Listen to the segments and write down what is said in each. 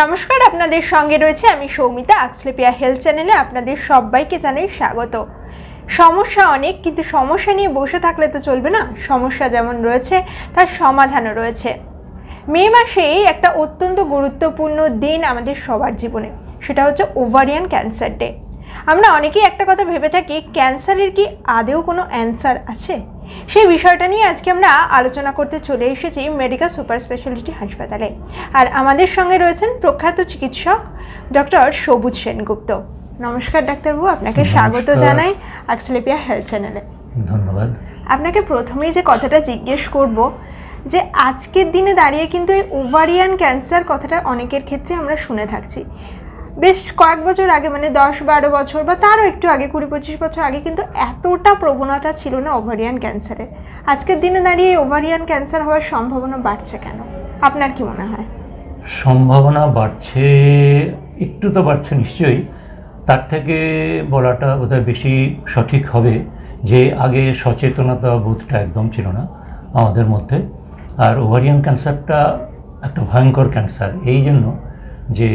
নমস্কার, আপনাদের সঙ্গে রয়েছে আমি সৌমিতা। আক্সলেপিয়া হেলথ চ্যানেলে আপনাদের সবাইকে জানাই স্বাগত। সমস্যা অনেক, কিন্তু সমস্যা নিয়ে বসে থাকলে তো চলবে না। সমস্যা যেমন রয়েছে তার সমাধানও রয়েছে। মে মাসেই একটা অত্যন্ত গুরুত্বপূর্ণ দিন আমাদের সবার জীবনে, সেটা হচ্ছে ওভারিয়ান ক্যান্সার ডে। আমরা অনেকেই একটা কথা ভেবে থাকি, ক্যান্সারের কি আদৌ কোনো অ্যান্সার আছে? সেই বিষয়টা নিয়ে আজকে আমরা আলোচনা করতে চলে এসেছি মেডিকেল সুপার স্পেশালিটি হাসপাতালে। আর আমাদের সঙ্গে রয়েছেন প্রখ্যাত চিকিৎসক ডক্টর সবুজ সেনগুপ্ত। নমস্কার ডাক্তারবাবু, আপনাকে স্বাগত জানাই আক্সলেপিয়া হেলথ চ্যানেলে। ধন্যবাদ। আপনাকে প্রথমেই যে কথাটা জিজ্ঞেস করব, যে আজকের দিনে দাঁড়িয়ে কিন্তু এই ওভারিয়ান ক্যান্সার কথাটা অনেকের ক্ষেত্রে আমরা শুনে থাকছি। বেশ কয়েক বছর আগে, মানে 10-12 বছর বা তারও একটু আগে, 20-25 বছর আগে কিন্তু এতটা প্রবণতা ছিল না ওভারিয়ান ক্যান্সারের। আজকের দিনে দাঁড়িয়ে ওভারিয়ান ক্যান্সার হওয়ার সম্ভাবনা বাড়ছে কেন? আপনার কি মনে হয়? সম্ভাবনা বাড়ছে, একটু তো বাড়ছে নিশ্চয়ই। তার থেকে বলাটা বোধহয় বেশি সঠিক হবে যে আগে সচেতনতা বোধটা একদম ছিল না আমাদের মধ্যে। আর ওভারিয়ান ক্যান্সারটা একটা ভয়ঙ্কর ক্যান্সার এই জন্য যে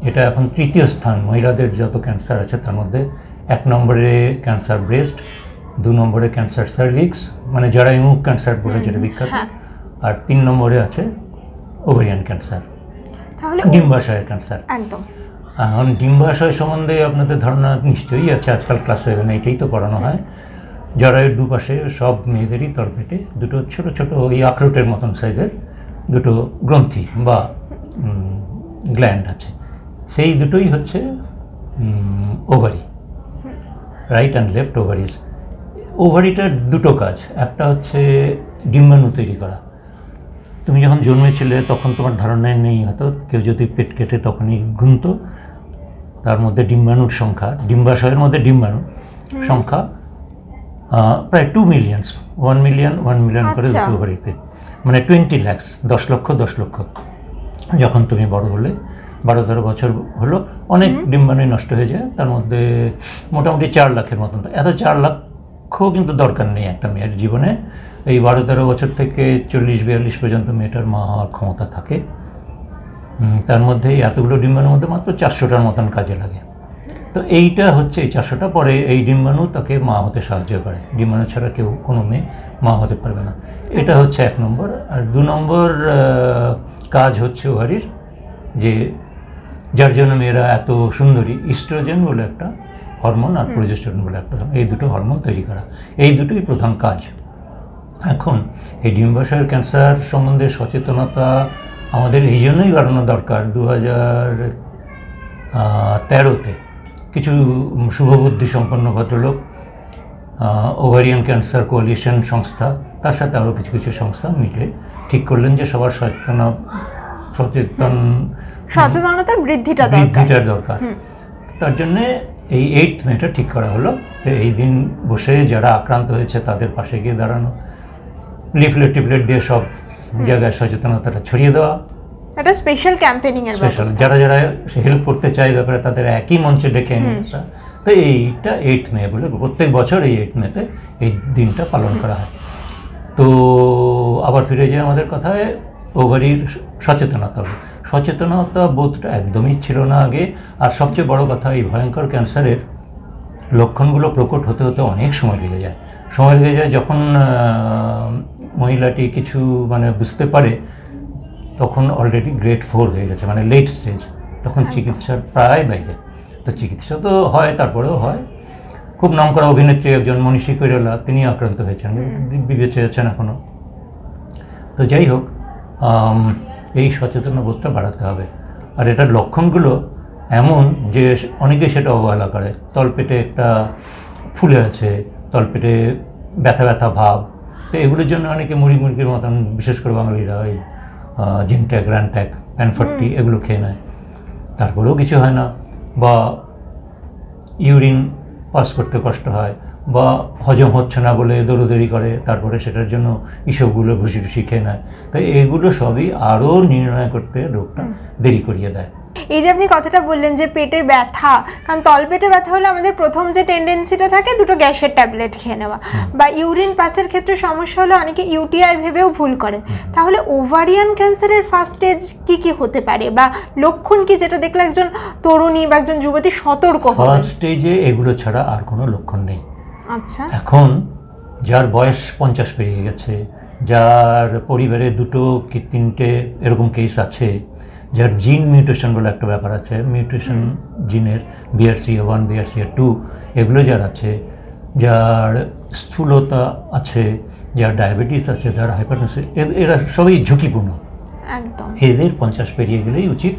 এটা এখন তৃতীয় স্থান মহিলাদের যত ক্যান্সার আছে তার মধ্যে। 1 নম্বরে ক্যান্সার ব্রেস্ট, 2 নম্বরে ক্যান্সার সার্ভিক্স, মানে জরায়ুমুখ ক্যান্সার বলে যেটা বিখ্যাত, আর 3 নম্বরে আছে ওভারিয়ান ক্যান্সার, তাহলে ডিম্বাশয়ের ক্যান্সার। একদম। এখন ডিম্বাশয় সম্বন্ধে আপনাদের ধারণা নিশ্চয়ই আছে, আজকাল ক্লাস 7 এটাই তো পড়ানো হয়। জরায়ুর দুপাশে সব মেয়েদেরই তলপেটে দুটো ছোট ছোট ওই আখরোটের মতন সাইজের দুটো গ্রন্থি বা গ্ল্যান্ড আছে। সেই দুটোই হচ্ছে ovary, right and left ovaries. ওভারিটার দুটো কাজ, একটা হচ্ছে ডিম্বাণু তৈরি করা। তুমি যখন জন্মেছিলে তখন তোমার ধারণায় নেই, হয়তো কেউ যদি পেট কেটে তখনই গুনত, তার মধ্যে ডিম্বাণুর সংখ্যা, ডিম্বাশয়ের মধ্যে ডিম্বাণুর সংখ্যা প্রায় 2 মিলিয়ন, 1 মিলিয়ন করে দুটো ওভারিতে, মানে 20 লাখ, 10 লক্ষ 10 লক্ষ। যখন তুমি বড় হলে 12-13 বছর হলো, অনেক ডিম্বাণু নষ্ট হয়ে যায়, তার মধ্যে মোটামুটি 4 লাখের মতন। এত 4 লক্ষ কিন্তু দরকার নেই একটা মেয়ের জীবনে। এই 12-13 বছর থেকে 40-42 পর্যন্ত মেয়েটার মা হওয়ার ক্ষমতা থাকে। তার মধ্যে এতগুলো ডিম্বাণুর মধ্যে মাত্র 400টার মতন কাজে লাগে। তো এইটা হচ্ছে এই 400টা, পরে এই ডিম্বাণু তাকে মা হতে সাহায্য করে। ডিম্বাণু ছাড়া কেউ কোনো মেয়ে মা হতে পারবে না। এটা হচ্ছে 1 নম্বর। আর 2 নম্বর কাজ হচ্ছে ওভারির, যে যার জন্য মেয়েরা এত সুন্দরী, ইস্ট্রোজেন বলে একটা হরমোন আর প্রোজেস্টেরন বলে একটা, এই দুটো হরমোন তৈরি করা, এই দুটোই প্রধান কাজ। এখন এই ডিম্বাশয়ের ক্যান্সার সম্বন্ধে সচেতনতা আমাদের এই জন্যই বাড়ানো দরকার। 2013-তে কিছু শুভবুদ্ধি সম্পন্ন ভদ্রলোক, ওভারিয়ান ক্যান্সার কোয়ালিশন সংস্থা, তার সাথে আরও কিছু কিছু সংস্থা মিলে ঠিক করলেন যে সবার সচেতনতার বৃদ্ধিটা দরকার। তার জন্যে এই 8th মেটা ঠিক করা হলো যে এই দিন বসে যারা আক্রান্ত হয়েছে তাদের পাশে গিয়ে দাঁড়ানো, লিফলেট দিয়ে সব জায়গায় সচেতনতাটা ছড়িয়ে দেওয়া, একটা স্পেশাল ক্যাম্পেইনিং এর ব্যবস্থা। যারা যারা হেল্প করতে চায় ব্যাপারে তাদের একই মঞ্চে ডেকে এনে আসা। তো এইটা 8th মে বলে প্রত্যেক বছর এই 8th মেতে এই দিনটা পালন করা হয়। তো আবার ফিরে যাই আমাদের কথায়, ওভারির সচেতনতা বোধটা একদমই ছিল না আগে। আর সবচেয়ে বড় কথা, এই ভয়ঙ্কর ক্যান্সারের লক্ষণগুলো প্রকট হতে হতে অনেক সময় লেগে যায়। যখন মহিলাটি কিছু মানে বুঝতে পারে তখন অলরেডি গ্রেড 4 হয়ে গেছে, মানে লেট স্টেজ, তখন চিকিৎসার প্রায় বাইরে। তো চিকিৎসা তো হয়, তারপরেও হয়। খুব নামকরা অভিনেত্রী একজন মনীষী কৈরালা, তিনি আক্রান্ত হয়েছেন, বেঁচে আছেন এখনও। তো যাই হোক, এই সচেতনবোধটা বাড়াতে হবে। আর এটার লক্ষণগুলো এমন যে অনেকে সেটা অবহেলা করে। তলপেটে একটা ফুলে আছে, তলপেটে ব্যথা ব্যথা ভাব, তো এগুলোর জন্য অনেকে মুরগির মতন, বিশেষ করে বাঙালিরা ওই জিনট্যাক, র্যানট্যাক, প্যানফর্টি এগুলো খেয়ে নেয়, তারপরেও কিছু হয় না। বা ইউরিন পাস করতে কষ্ট হয়, বা হজম হচ্ছে না বলে দৌড়োদৌড়ি করে, তারপরে সেটার জন্য ইসবগুলো ভুসি খেয়ে নেয়। তাই এগুলো সবই আরও নির্ণয় করতে রোগটা দেরি করিয়ে দেয়। এই যে আপনি কথাটা বললেন যে পেটে ব্যথা, কারণ তলপেটে ব্যথা হলে আমাদের প্রথম যে টেন্ডেন্সিটা থাকে দুটো গ্যাসের ট্যাবলেট খেয়ে নেওয়া, বা ইউরিন পাসের ক্ষেত্রে সমস্যা হলে অনেকে ইউটিআই ভেবেও ভুল করে। তাহলে ওভারিয়ান ক্যান্সারের ফার্স্ট স্টেজ কি কি হতে পারে, বা লক্ষণ কি, যেটা দেখলে একজন তরুণী বা একজন যুবতী সতর্ক হবে? ফার্স্ট স্টেজে এগুলো ছাড়া আর কোনো লক্ষণ নেই। আচ্ছা। এখন যার বয়স 50 পেরিয়ে গেছে, যার পরিবারে 2 কি 3টে এরকম কেস আছে, যার জিন মিউটেশন বলে একটা ব্যাপার আছে, মিউটেশন জিনের BRCA1 BRCA2 এগুলো যার আছে, যার স্থূলতা আছে, যার ডায়াবেটিস আছে, যার হাইপারটেনশন, এরা সবই ঝুঁকিপূর্ণ। একদম। এদের 50 পেরিয়ে গেলেই উচিত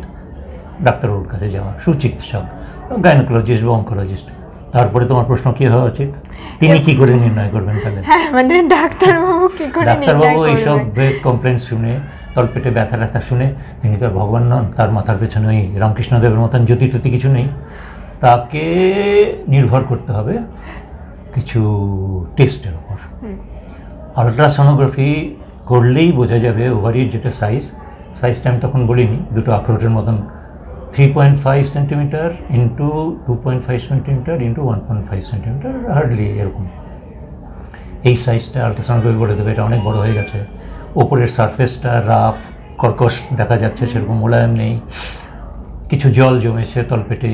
ডাক্তারবাবুর কাছে যাওয়া, সুচিকিৎসক, গাইনোকোলজিস্ট বা অঙ্কোলজিস্ট। তারপরে তোমার প্রশ্ন কি হওয়া উচিত, তিনি কি করে নির্ণয় করবেন তাহলে? হ্যাঁ, মানে ডাক্তারবাবু কি করে? ডাক্তারবাবু এইসব কমপ্লেন শুনে, তলপেটে ব্যথা ব্যথা শুনে, তিনি তো আর ভগবান নন, তার মাথার পেছনে ওই রামকৃষ্ণদেবের মতন জ্যোতি টতি কিছু নেই। তাকে নির্ভর করতে হবে কিছু টেস্টের ওপর। আলট্রাসোনোগ্রাফি করলেই বোঝা যাবে ওভারির যেটা সাইজটা আমি তখন বলিনি, 2 আখরোটের মতন, 3.5 centimetre into 2.5 centimetre into 1.5 centimetre, hardly এরকম। এই সাইজটা আলট্রাসাউন্ড বলে দেবে এটা অনেক বড় হয়ে গেছে। ওপরের সারফেসটা রাফ কর্কশ দেখা যাচ্ছে, সেরকম মোলায়েম নেই, কিছু জল জমেছে তলপেটে,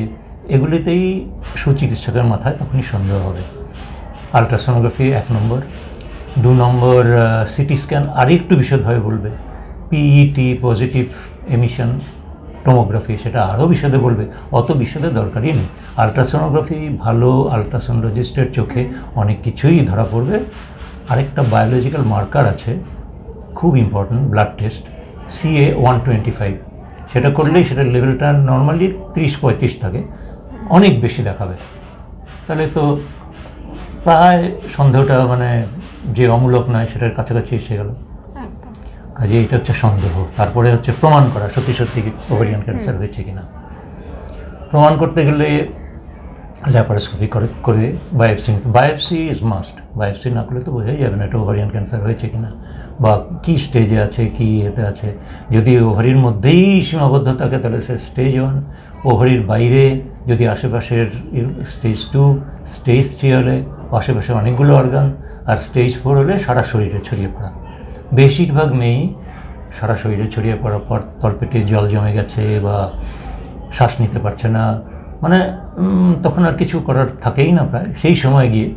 এগুলিতেই সুচিকিৎসকের মাথায় তখনই সন্দেহ হবে। আলট্রাসোনোগ্রাফি 1 নম্বর। 2 নম্বর সিটি স্ক্যান আরেকটু বিশদভাবে বলবে। PET পজিটিভ এমিশন টোমোগ্রাফি, সেটা আরও বিশদে বলবে, অত বিশদে দরকারই নেই। আলট্রাসোনোগ্রাফি ভালো আলট্রাসোনোলজিস্টের চোখে অনেক কিছুই ধরা পড়বে। আরেকটা বায়োলজিক্যাল মার্কার আছে খুব ইম্পর্ট্যান্ট, ব্লাড টেস্ট CA-125, সেটা করলেই সেটার লেভেলটা নর্মালি 30-35 থাকে, অনেক বেশি দেখাবে। তাহলে তো প্রায় সন্দেহটা মানে যে অমূলক নয় সেটার কাছাকাছি এসে গেল। কাজে এটা হচ্ছে সন্দেহ। তারপরে হচ্ছে প্রমাণ করা সত্যি সত্যি ওভারিয়ান ক্যান্সার হয়েছে কিনা। প্রমাণ করতে গেলে ল্যাপারোস্কোপি করে বায়োপসি ইজ মাস্ট। বায়োপসি না করলে তো বোঝাই যাবে না এটা ওভারিয়ান ক্যান্সার হয়েছে কিনা, বা কী স্টেজে আছে, কী এতে আছে। যদি ওভারির মধ্যেই সীমাবদ্ধ থাকে তাহলে সে স্টেজ 1, ওভারির বাইরে যদি আশেপাশের স্টেজ 2, স্টেজ 3 হলে আশেপাশে অনেকগুলো অর্গান, আর স্টেজ 4 হলে সারা শরীরে ছড়িয়ে পড়া। বেশিরভাগ মেয়েই সারা শরীরে ছড়িয়ে পড়ার পর তলপেটে জল জমে গেছে বা শ্বাস নিতে পারছে না, মানে তখন আর কিছু করার থাকেই না প্রায়, সেই সময় গিয়ে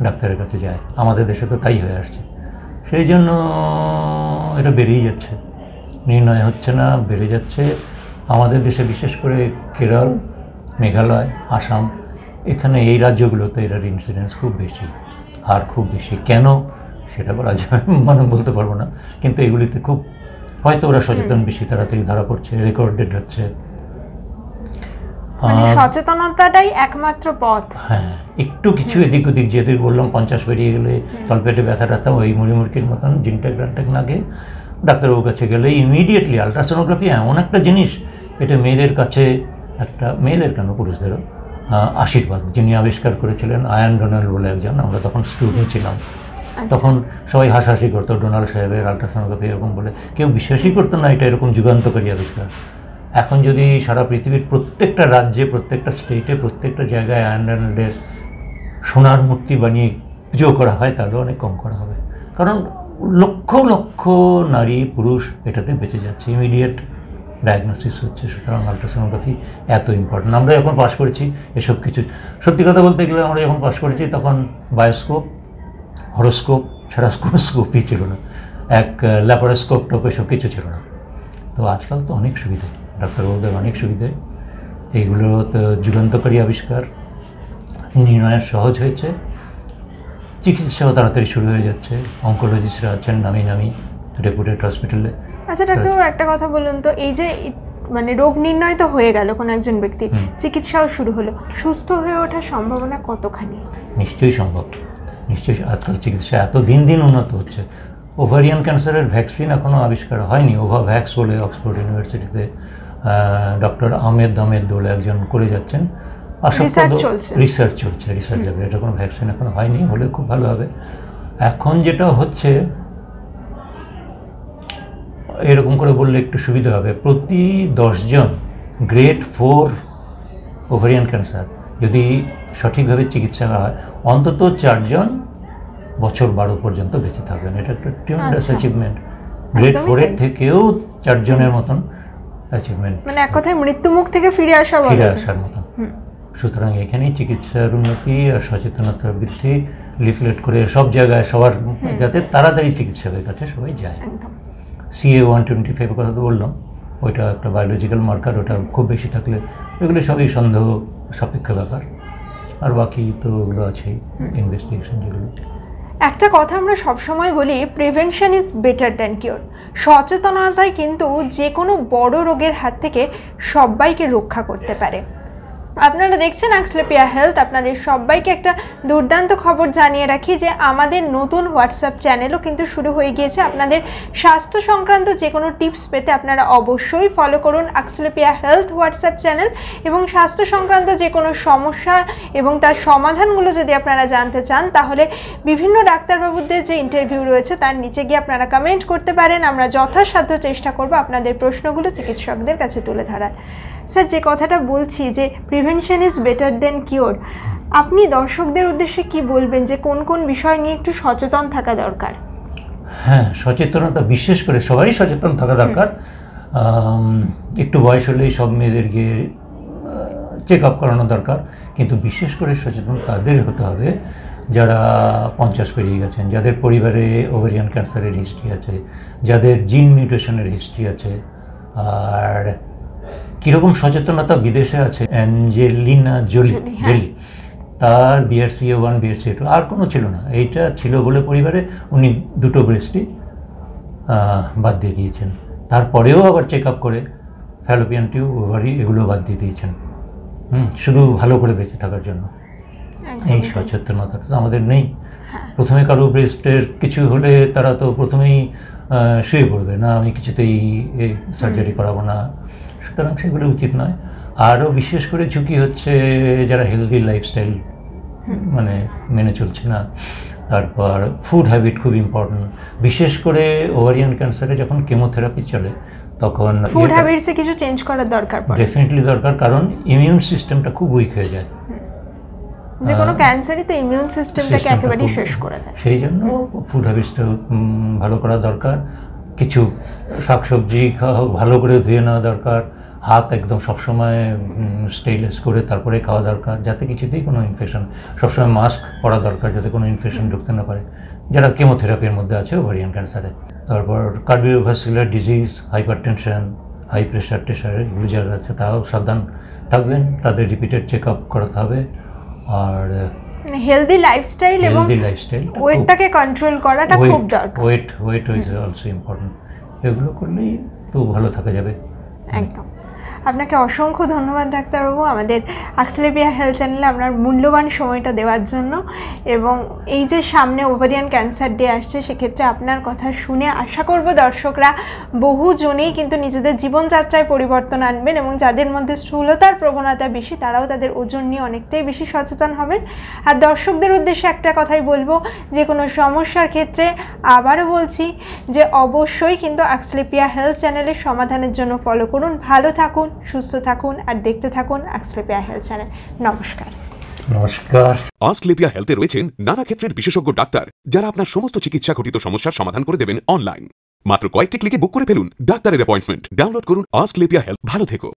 ডাক্তারের কাছে যায়। আমাদের দেশে তো তাই হয়ে আসছে, সেই জন্য এটা বেড়েই যাচ্ছে, নির্ণয় হচ্ছে না, বেড়ে যাচ্ছে। আমাদের দেশে বিশেষ করে কেরল, মেঘালয়, আসাম, এখানে এই রাজ্যগুলোতে এটার ইনসিডেন্স খুব বেশি, হার খুব বেশি। কেন সেটা বলা যাবে মানে বলতে পারবো না, কিন্তু এগুলিতে খুব হয়তো ওরা সচেতন, বেশি তাড়াতাড়ি ধরা পড়ছে, রেকর্ডেড হচ্ছে। সচেতনতাটাই একমাত্র পথ। হ্যাঁ, একটু কিছু এদিক ওদিক, যেদিক বললাম 50 পেরিয়ে গেলে তলপেটে ব্যথা টাথা ওই মুড়িমুড়কির মতন জিনটেক ডানটেক লাগে, ডাক্তারবাবুর কাছে গেলে ইমিডিয়েটলি আলট্রাসোনোগ্রাফি এমন একটা জিনিস, এটা মেয়েদের কাছে একটা, মেয়েদের কেন পুরুষদেরও আশীর্বাদ। যিনি আবিষ্কার করেছিলেন আয়ান ডোনাল্ড বলে একজন, আমরা তখন স্টুডেন্ট ছিলাম, তখন সবাই হাসাহাসি করতো ডোনাল্ড সাহেবের আলট্রাসোনোগ্রাফি এরকম বলে, কেউ বিশ্বাসই করতো না এটা এরকম যুগান্তকারী আবিষ্কার। এখন যদি সারা পৃথিবীর প্রত্যেকটা রাজ্যে, প্রত্যেকটা স্টেটে, প্রত্যেকটা জায়গায় আয়ান ডোনাল্ডের সোনার মূর্তি বানিয়ে পুজো করা হয়, তাহলে অনেক কম করা হবে। কারণ লক্ষ লক্ষ নারী পুরুষ এটাতে বেঁচে যাচ্ছে, ইমিডিয়েট ডায়াগনোসিস হচ্ছে। সুতরাং আলট্রাসোনোগ্রাফি এত ইম্পর্টেন্ট। আমরা যখন পাস করেছি এসব কিছু, সত্যি কথা বলতে গেলে আমরা যখন পাস করেছি তখন বায়োস্কোপ, হরোস্কোপ ছাড়া কোনো স্কোপই ছিল না, এক ল্যাপারোস্কোপ টোপ এসব কিছু ছিল না। তো আজকাল তো অনেক সুবিধে, ডাক্তারবাবুদের অনেক সুবিধে, এইগুলো তো যুগান্তকারী আবিষ্কার, নির্ণয় সহজ হয়েছে, চিকিৎসাও তাড়াতাড়ি শুরু হয়ে যাচ্ছে। অঙ্কোলজিস্টরা আছেন নামি নামি রেপুটেড হসপিটালে। আচ্ছা ডাক্তারবাবু, একটা কথা বলুন তো, এই যে মানে রোগ নির্ণয় তো হয়ে গেল কোনো একজন ব্যক্তির, চিকিৎসাও শুরু হলো, সুস্থ হয়ে ওঠার সম্ভাবনা কতখানি? নিশ্চয়ই সম্ভব, নিশ্চয়ই। আজকাল চিকিৎসা এত দিন দিন উন্নত হচ্ছে। ওভারিয়ান ক্যান্সারের ভ্যাকসিন এখনও আবিষ্কার হয়নি। ওভাভ্যাক্স বলে অক্সফোর্ড ইউনিভার্সিটিতে ডক্টর আহমেদ বলে একজন করে যাচ্ছেন, রিসার্চ চলছে, রিসার্চ যাবে, এটা কোনো ভ্যাকসিন এখনো হয়নি, হলে খুব ভালো হবে। এখন যেটা হচ্ছে এরকম করে বললে একটু সুবিধা হবে, প্রতি 10 জন গ্রেড 4 ওভারিয়ান ক্যান্সার যদি সঠিকভাবে চিকিৎসা করা হয় অন্তত 4 জন বছর 12 পর্যন্ত বেঁচে থাকবেন। এটা একটা ট্রিমেন্ডাস অ্যাচিভমেন্ট। গ্রেড 4 এর থেকেও 4 জনের মতন অ্যাচিভমেন্ট, মানে এক কথায় মৃত্যুমুখ থেকে ফিরে আসার মতন। সুতরাং এখানেই চিকিৎসার উন্নতি আর সচেতনতা বৃদ্ধি, লিফলেট করে সব জায়গায় সবার যাতে তাড়াতাড়ি চিকিৎসকের কাছে সবাই যায়। CA-125 কথা তো বললাম, ওইটা একটা বায়োলজিক্যাল মার্কার, ওটা খুব বেশি থাকলে এগুলো সবই সন্দেহ সাপেক্ষ ব্যাপার, আর বাকি তো ওগুলো আছেই ইনভেস্টিগেশন যেগুলো। একটা কথা আমরা সবসময় বলি, prevention is better than cure. সচেতনতায় কিন্তু যে কোনো বড় রোগের হাত থেকে সবাইকে রক্ষা করতে পারে। আপনারা দেখছেন অ্যাক্সলেপিয়া হেলথ। আপনাদের সবাইকে একটা দুর্দান্ত খবর জানিয়ে রাখি যে আমাদের নতুন হোয়াটসঅ্যাপ চ্যানেলও কিন্তু শুরু হয়ে গিয়েছে। আপনাদের স্বাস্থ্য সংক্রান্ত যে কোনো টিপস পেতে আপনারা অবশ্যই ফলো করুন অ্যাক্সলেপিয়া হেলথ হোয়াটসঅ্যাপ চ্যানেল, এবং স্বাস্থ্য সংক্রান্ত যে কোনো সমস্যা এবং তার সমাধানগুলো যদি আপনারা জানতে চান তাহলে বিভিন্ন ডাক্তারবাবুদের যে ইন্টারভিউ রয়েছে তার নিচে গিয়ে আপনারা কমেন্ট করতে পারেন। আমরা যথাসাধ্য চেষ্টা করব আপনাদের প্রশ্নগুলো চিকিৎসকদের কাছে তুলে ধরার। স্যার, যে কথাটা বলছি যে prevention is better then cure, আপনি দর্শকদের উদ্দেশ্যে কি বলবেন যে কোন কোন বিষয় নিয়ে একটু সচেতন থাকা দরকার? হ্যাঁ, সচেতনতা বিশেষ করে সবারই সচেতন থাকা দরকার। একটু বয়স হলেই সব মেয়েদের গিয়ে চেক আপ করানো দরকার, কিন্তু বিশেষ করে সচেতন তাদের হতে হবে যারা 50 পেরিয়ে গেছেন, যাদের পরিবারে ওভারিয়ান ক্যান্সারের হিস্ট্রি আছে, যাদের জিন মিউটেশনের হিস্ট্রি আছে। আর কীরকম সচেতনতা বিদেশে আছে, অ্যাঞ্জেলিনা জোলি, তার BRCA1 BRCA2 আর কোনো ছিল না, এইটা ছিল বলে পরিবারে উনি 2টো ব্রেস্টই বাদ দিয়ে দিয়েছেন। তারপরেও আবার চেক আপ করে ফ্যালোপিয়ান টিউব, ওভারি এগুলো বাদ দিয়ে দিয়েছেন, শুধু ভালো করে বেঁচে থাকার জন্য। এই সচেতনতা তো আমাদের নেই। প্রথমে কারো ব্রেস্টের কিছু হলে তারা তো প্রথমেই শুয়ে পড়বে না, আমি কিছুতেই সার্জারি করাবো না, সুতরাং সেগুলো উচিত নয়। আরও বিশেষ করে ঝুঁকি হচ্ছে যারা হেলদি লাইফস্টাইল মানে মেনে চলছে না। তারপর ফুড হ্যাবিট খুব ইম্পর্টেন্ট, বিশেষ করে ওভারিয়ান ক্যান্সারে যখন কেমোথেরাপি চলে তখন ফুড হ্যাবিটসে কিছু চেঞ্জ করার দরকার পড়ে, ডেফিনেটলি দরকার, কারণ ইমিউন সিস্টেমটা খুব উইক হয়ে যায়। যে কোনো ক্যান্সারই তো ইমিউন সিস্টেমটাকে একেবারেই শেষ করে দেয়। সেই জন্য ফুড হ্যাবিটসটা ভালো করা দরকার। কিছু শাকসবজি ভালো করে ধুয়ে নেওয়া দরকার, হাত একদম সবসময় স্টেইনলেস করে তারপরে খাওয়া দরকার, যাতে কিছুতেই কোনো ইনফেকশন, সবসময় মাস্ক পরা দরকার যাতে কোনো ইনফেকশন ঢুকতে না পারে যারা কেমোথেরাপির মধ্যে আছে ওভারিয়ান ক্যান্সারে। তারপর cardiovascular disease, hypertension, high pressure টেশার এগুলো যারা আছে তারাও সাবধান থাকবেন, তাদের রিপিটেড চেক আপ করাতে হবে। আর হেলদি লাইফস্টাইল এবং ওয়েটটাকে কন্ট্রোল করাটা খুব দরকার। Weight is also important. এগুলো করলেই তো ভালো থাকা যাবে। একদম। আপনাকে অসংখ্য ধন্যবাদ ডাক্তারবাবু, আমাদের অ্যাক্সলেপিয়া হেলথ চ্যানেলে আপনার মূল্যবান সময়টা দেওয়ার জন্য। এবং এই যে সামনে ওভারিয়ান ক্যান্সার ডে আসছে, সেক্ষেত্রে আপনার কথা শুনে আশা করব দর্শকরা বহুজনেই কিন্তু নিজেদের জীবনযাত্রায় পরিবর্তন আনবেন, এবং যাদের মধ্যে স্থূলতার প্রবণতা বেশি তারাও তাদের ওজন নিয়ে অনেকটাই বেশি সচেতন হবেন। আর দর্শকদের উদ্দেশ্যে একটা কথাই বলবো, যে কোনো সমস্যার ক্ষেত্রে আবারও বলছি যে অবশ্যই কিন্তু অ্যাক্সলেপিয়া হেলথ চ্যানেলের সমাধানের জন্য ফলো করুন। ভালো থাকুন, সুস্থ থাকুন, আর দেখতে থাকুন অ্যাক্সলেপিয়া হেলথ চ্যানেল। নমস্কার। নমস্কার। অ্যাক্সলেপিয়া হেলথে রয়েছেন নানা ক্ষেত্রের বিশেষজ্ঞ ডাক্তার, যারা আপনার সমস্ত চিকিৎসা ঘটিত সমস্যার সমাধান করে দেবেন অনলাইন। মাত্র কয়েকটি ক্লিকে বুক করে ফেলুন ডাক্তারের অ্যাপয়েন্টমেন্ট। ডাউনলোড করুন অ্যাক্সলেপিয়া হেলথ। ভালো থেকো।